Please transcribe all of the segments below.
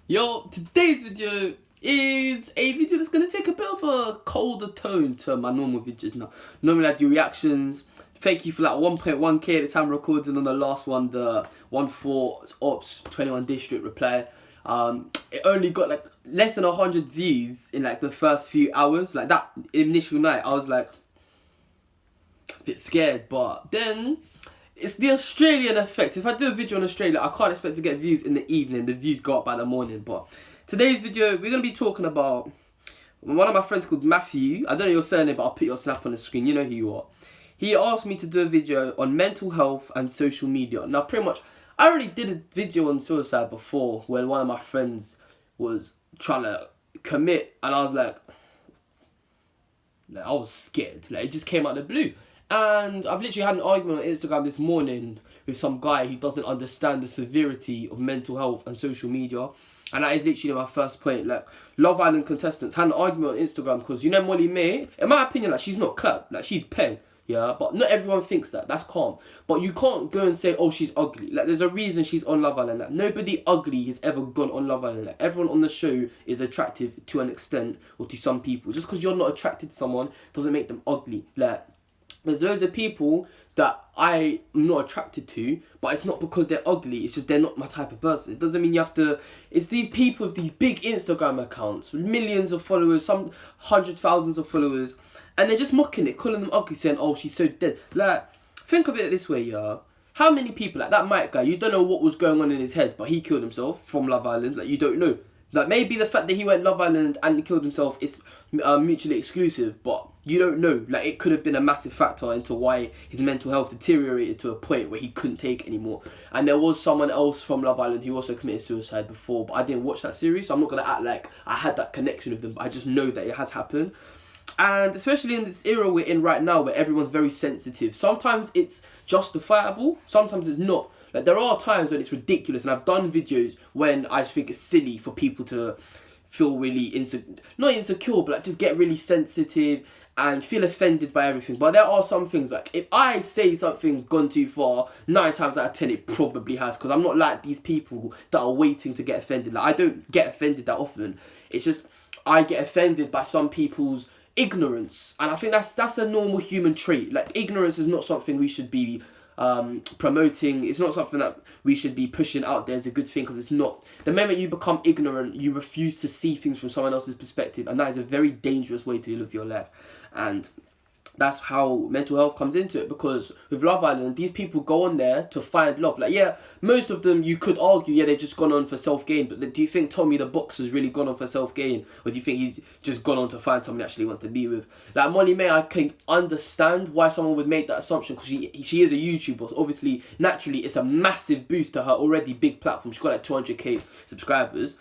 Yo, today's video is a video that's going to take a bit of a colder tone to my normal videos now. Normally I do reactions. Thank you for like 1.1k at the time recording on the last one, the 1-4 Ops 21 District reply. It only got like less than 100 views in like the first few hours. Like that initial night, I was like, I was a bit scared, but then it's the Australian effect. If I do a video on Australia, I can't expect to get views in the evening. The views go up by the morning. But today's video, we're going to be talking about one of my friends called Matthew. I don't know your surname, but I'll put your snap on the screen. You know who you are. He asked me to do a video on mental health and social media. Now, pretty much, I already did a video on suicide before when one of my friends was trying to commit. And I was like I was scared. Like, it just came out of the blue. And I've literally had an argument on Instagram this morning with some guy who doesn't understand the severity of mental health and social media. And that is literally my first point. Like, Love Island contestants had an argument on Instagram because, you know, Molly-Mae, in my opinion, like, she's not clap. Like, she's pen. Yeah, but not everyone thinks that. That's calm. But you can't go and say, oh, she's ugly. Like, there's a reason she's on Love Island. Like, nobody ugly has ever gone on Love Island. Like, everyone on the show is attractive to an extent or to some people. Just because you're not attracted to someone doesn't make them ugly. Like, there's loads of people that I am not attracted to, but it's not because they're ugly, it's just they're not my type of person. It doesn't mean you have to... It's these people with these big Instagram accounts, with millions of followers, some hundred thousands of followers, and they're just mocking it, calling them ugly, saying, oh, she's so dead. Like, think of it this way, yeah. How many people, like that Mike guy, you don't know what was going on in his head, but he killed himself from Love Island, like, you don't know. Like, maybe the fact that he went Love Island and killed himself is mutually exclusive, but you don't know. Like, it could have been a massive factor into why his mental health deteriorated to a point where he couldn't take it anymore. And there was someone else from Love Island who also committed suicide before, but I didn't watch that series, so I'm not going to act like I had that connection with them, but I just know that it has happened. And especially in this era we're in right now where everyone's very sensitive, sometimes it's justifiable, sometimes it's not. Like, there are times when it's ridiculous, and I've done videos when I just think it's silly for people to feel really not insecure, but like just get really sensitive and feel offended by everything. But there are some things, like, if I say something's gone too far, 9 times out of 10 it probably has, because I'm not like these people that are waiting to get offended. Like, I don't get offended that often. It's just I get offended by some people's ignorance, and I think that's a normal human trait. Like, ignorance is not something we should be promoting. It's not something that we should be pushing out there as a good thing, because it's not. The moment you become ignorant, you refuse to see things from someone else's perspective, and that is a very dangerous way to live your life. And that's how mental health comes into it, because with Love Island, these people go on there to find love. Like, yeah, most of them, you could argue, yeah, they've just gone on for self-gain, but do you think Tommy the boxer's really gone on for self-gain, or do you think he's just gone on to find someone he actually wants to be with? Like, Molly-Mae, I can understand why someone would make that assumption, because she is a YouTuber, so obviously, naturally, it's a massive boost to her already big platform. She's got like 200k subscribers,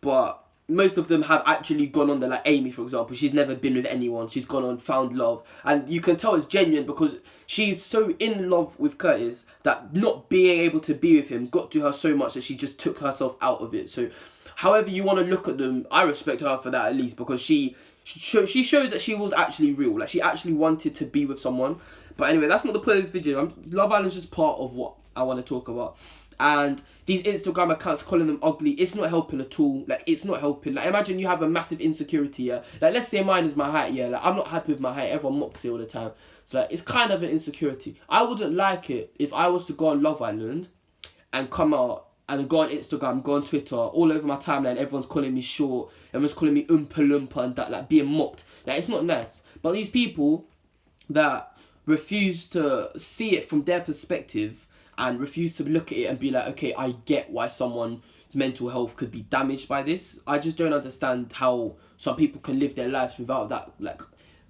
but most of them have actually gone on there. Like Amy, for example, she's never been with anyone. She's gone on, found love, and you can tell it's genuine because she's so in love with Curtis that not being able to be with him got to her so much that she just took herself out of it. So however you want to look at them, I respect her for that, at least, because she showed that she was actually real. Like, she actually wanted to be with someone. But anyway, that's not the point of this video. Love Island's just part of what I want to talk about. And these Instagram accounts calling them ugly, it's not helping at all. Like, it's not helping. Like, imagine you have a massive insecurity, yeah. Like, let's say mine is my height, yeah. Like, I'm not happy with my height. Everyone mocks it all the time. So, like, it's kind of an insecurity. I wouldn't like it if I was to go on Love Island and come out and go on Instagram, go on Twitter, all over my timeline, everyone's calling me short, everyone's calling me Oompa Loompa and that, like, being mocked. Like, it's not nice. But these people that refuse to see it from their perspective and refuse to look at it and be like, okay, I get why someone's mental health could be damaged by this. I just don't understand how some people can live their lives without that, like,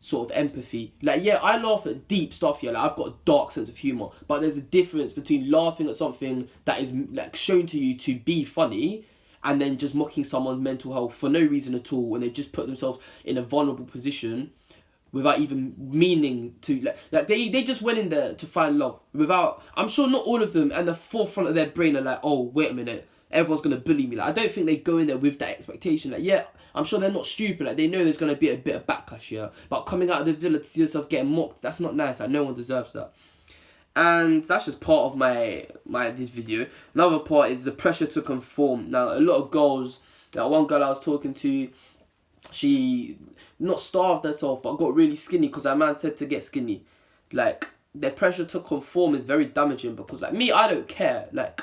sort of empathy. Like, yeah, I laugh at deep stuff here. Like, I've got a dark sense of humour. But there's a difference between laughing at something that is, like, shown to you to be funny and then just mocking someone's mental health for no reason at all when they just put themselves in a vulnerable position without even meaning to, like they just went in there to find love without, I'm sure not all of them, and the forefront of their brain are like, oh, wait a minute, everyone's going to bully me. Like, I don't think they go in there with that expectation. Like, yeah, I'm sure they're not stupid. Like, they know there's going to be a bit of backlash here, but coming out of the villa to see yourself getting mocked, that's not nice. Like, no one deserves that. And that's just part of my this video. Another part is the pressure to conform. Now, a lot of girls, like one girl I was talking to, she not starved herself but got really skinny because her man said to get skinny. Like, the pressure to conform is very damaging, because like me, I don't care. Like,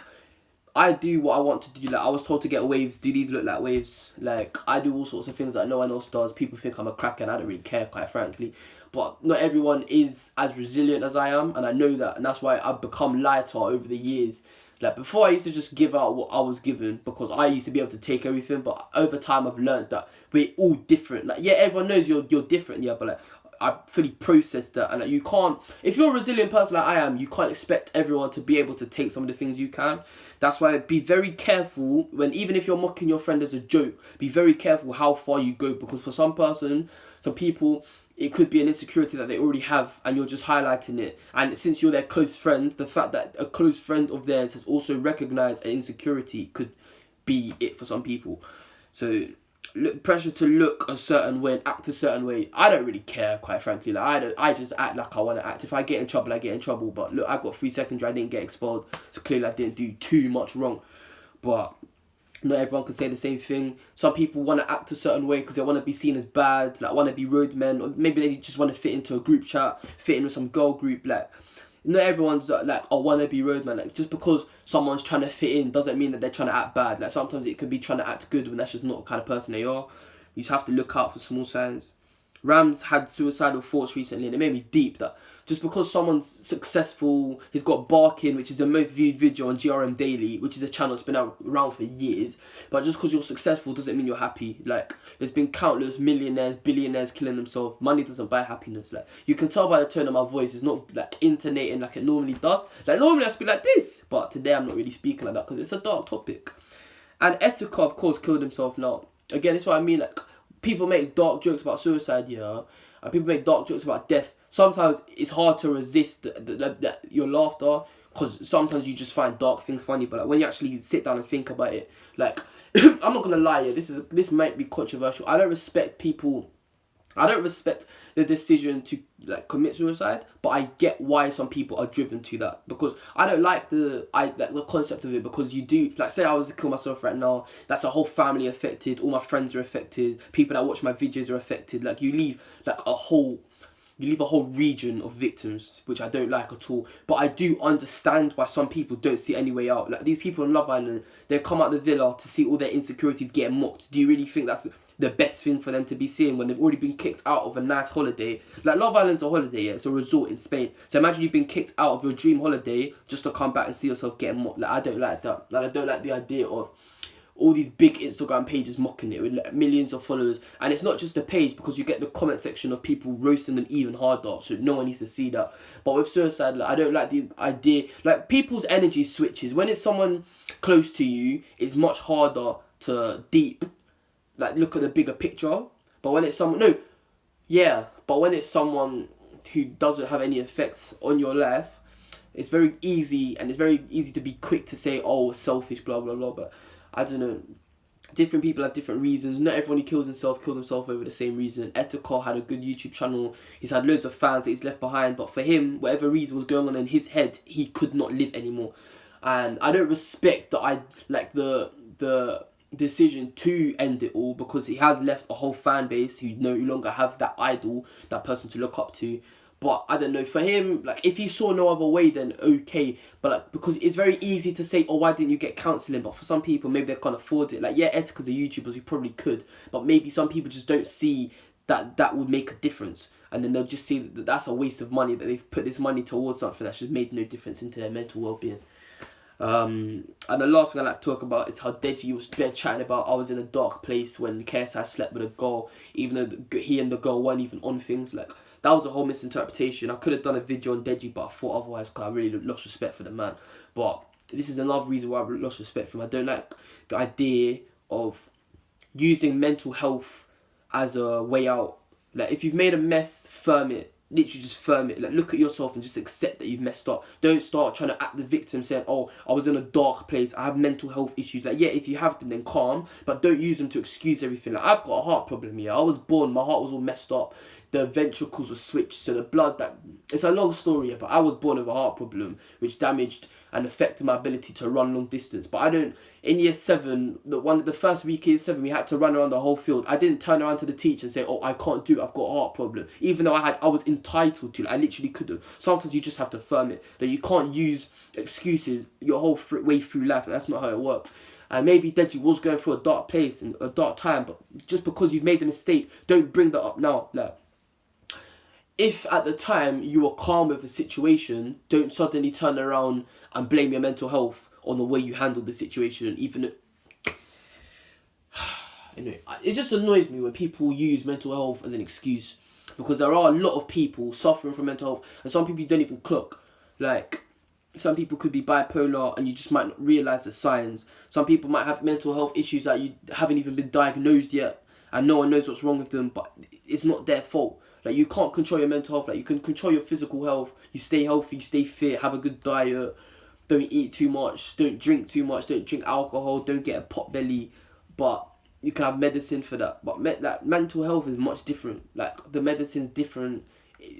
I do what I want to do. Like, I was told to get waves. Do these look like waves? Like, I do all sorts of things that no one else does. People think I'm a cracker, and I don't really care, quite frankly. But not everyone is as resilient as I am, and I know that, and that's why I've become lighter over the years. Like, before, I used to just give out what I was given because I used to be able to take everything, but over time I've learned that we're all different. Like, yeah, everyone knows you're different, yeah, but like, I fully processed that, and like, you can't, if you're a resilient person like I am, you can't expect everyone to be able to take some of the things you can. That's why be very careful when, even if you're mocking your friend as a joke, be very careful how far you go, because for some people, it could be an insecurity that they already have, and you're just highlighting it. And since you're their close friend, the fact that a close friend of theirs has also recognized an insecurity could be it for some people. So, pressure to look a certain way and act a certain way, I don't really care, quite frankly. Like, I just act like I want to act. If I get in trouble, I get in trouble. But look, I got 3 seconds, I didn't get expelled, so clearly I didn't do too much wrong. But not everyone can say the same thing. Some people want to act a certain way because they want to be seen as bad, like want to be roadmen, or maybe they just want to fit into a group chat, fit in with some girl group. Like, not everyone's like, I want to be roadman. Like, just because someone's trying to fit in doesn't mean that they're trying to act bad. Like, sometimes it could be trying to act good when that's just not the kind of person they are. You just have to look out for small signs. Rams had suicidal thoughts recently, and it made me deep that just because someone's successful, he's got Barking, which is the most viewed video on GRM Daily, which is a channel that's been around for years, but just because you're successful doesn't mean you're happy. Like, there's been countless millionaires, billionaires killing themselves. Money doesn't buy happiness. Like, you can tell by the tone of my voice, it's not like intonating like it normally does. Like, normally I speak like this, but today I'm not really speaking like that because it's a dark topic. And Etika, of course, killed himself. Now, again, it's what I mean. Like, people make dark jokes about suicide, yeah, and people make dark jokes about death. Sometimes it's hard to resist your laughter, because sometimes you just find dark things funny. But like, when you actually sit down and think about it, like, I'm not gonna lie, yeah, this might be controversial. I don't respect the decision to like commit suicide, but I get why some people are driven to that, because I don't like the concept of it, because you do, like, say I was to kill myself right now, that's a whole family affected, all my friends are affected, people that watch my videos are affected. Like, you leave a whole region of victims, which I don't like at all. But I do understand why some people don't see any way out. Like, these people in Love Island, they come out the villa to see all their insecurities getting mocked. Do you really think that's the best thing for them to be seeing when they've already been kicked out of a nice holiday? Like, Love Island's a holiday, yeah, it's a resort in Spain. So imagine you've been kicked out of your dream holiday just to come back and see yourself getting mocked. Like, I don't like that. Like, I don't like the idea of all these big Instagram pages mocking it with like millions of followers. And it's not just a page, because you get the comment section of people roasting them even harder, so no one needs to see that. But with suicide, like, I don't like the idea, like, people's energy switches. When it's someone close to you, it's much harder to look at the bigger picture. But when it's someone when it's someone who doesn't have any effects on your life, it's very easy, and it's very easy to be quick to say, oh, selfish, blah blah blah. But I don't know. Different people have different reasons. Not everyone who kills himself over the same reason. Etika had a good YouTube channel. He's had loads of fans that he's left behind. But for him, whatever reason was going on in his head, he could not live anymore. And I don't respect the decision to end it all, because he has left a whole fan base who no longer have that idol, that person to look up to. But I don't know, for him, like, if he saw no other way, then okay. But like, because it's very easy to say, oh, why didn't you get counselling? But for some people, maybe they can't afford it. Like, yeah, Etika's a YouTuber, who probably could. But maybe some people just don't see that would make a difference. And then they'll just see that that's a waste of money, that they've put this money towards something that's just made no difference into their mental well-being. And the last thing I like to talk about is how Deji was there chatting about, I was in a dark place when KSI slept with a girl, even though he and the girl weren't even on things. Like, that was a whole misinterpretation. I could have done a video on Deji, but I thought otherwise, because I really lost respect for the man. But this is another reason why I lost respect for him. I don't like the idea of using mental health as a way out. Like, if you've made a mess, firm it. literally just firm it. Like, look at yourself and just accept that you've messed up. Don't start trying to act the victim, saying, oh, I was in a dark place, I have mental health issues. Like, yeah, if you have them, then calm, but don't use them to excuse everything. Like, I've got a heart problem here. I was born, my heart was all messed up. The ventricles were switched, so the blood that... It's a long story, but I was born with a heart problem, which damaged and affected my ability to run long distance. But I don't... In year 7, the first week in year 7, we had to run around the whole field. I didn't turn around to the teacher and say, oh, I can't do it, I've got a heart problem. Even though I was entitled to. Like, I literally could have. Sometimes you just have to firm it. That you can't use excuses your whole way through life. That's not how it works. And maybe Deji was going through a dark place and a dark time, but just because you've made the mistake, don't bring that up now. Like, if at the time you were calm with the situation, don't suddenly turn around and blame your mental health on the way you handled the situation. Even it just annoys me when people use mental health as an excuse, because there are a lot of people suffering from mental health, and some people you don't even clock. Like, some people could be bipolar and you just might not realise the signs. Some people might have mental health issues that you haven't even been diagnosed yet, and no one knows what's wrong with them, but it's not their fault. Like, you can't control your mental health. Like, you can control your physical health. You stay healthy, you stay fit, have a good diet, don't eat too much, don't drink too much, don't drink alcohol, don't get a pot belly. But you can have medicine for that. But that mental health is much different. Like, the medicine's different.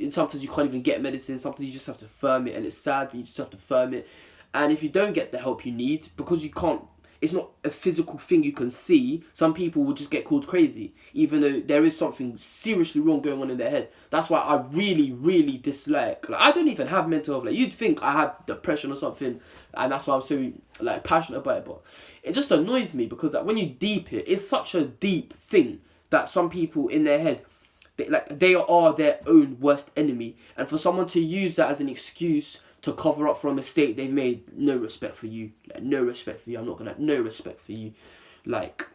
Sometimes you can't even get medicine. Sometimes you just have to firm it, and it's sad, but you just have to firm it. And if you don't get the help you need, because you can't, it's not a physical thing you can see, some people will just get called crazy, even though there is something seriously wrong going on in their head. That's why I really, really dislike, like, I don't even have mental health. Like, you'd think I had depression or something, and that's why I'm so, like, passionate about it. But it just annoys me, because, like, when you deep it, it's such a deep thing that some people in their head, they are their own worst enemy. And for someone to use that as an excuse to cover up for a mistake they've made, no respect for you. Like, no respect for you. I'm not gonna... No respect for you. Like,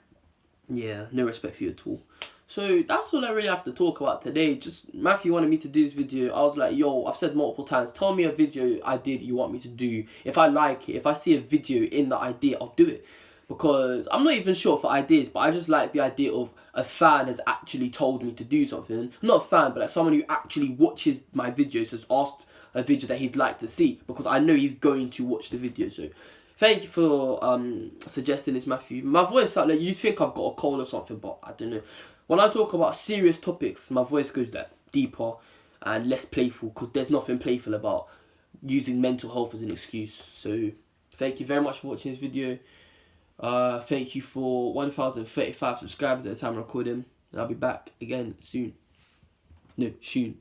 yeah, no respect for you at all. So, that's all I really have to talk about today. Just, Matthew wanted me to do this video. I was like, yo, I've said multiple times, tell me a video idea that you want me to do. If I like it, if I see a video in the idea, I'll do it. Because I'm not even sure for ideas, but I just like the idea of a fan has actually told me to do something. I'm not a fan, but like someone who actually watches my videos has asked a video that he'd like to see, because I know he's going to watch the video. So thank you for suggesting this, Matthew. My voice, like, you think I've got a cold or something, but I don't know. When I talk about serious topics, my voice goes like deeper and less playful, because there's nothing playful about using mental health as an excuse. So thank you very much for watching this video. Thank you for 1,035 subscribers at the time of recording, and I'll be back again soon. No, soon.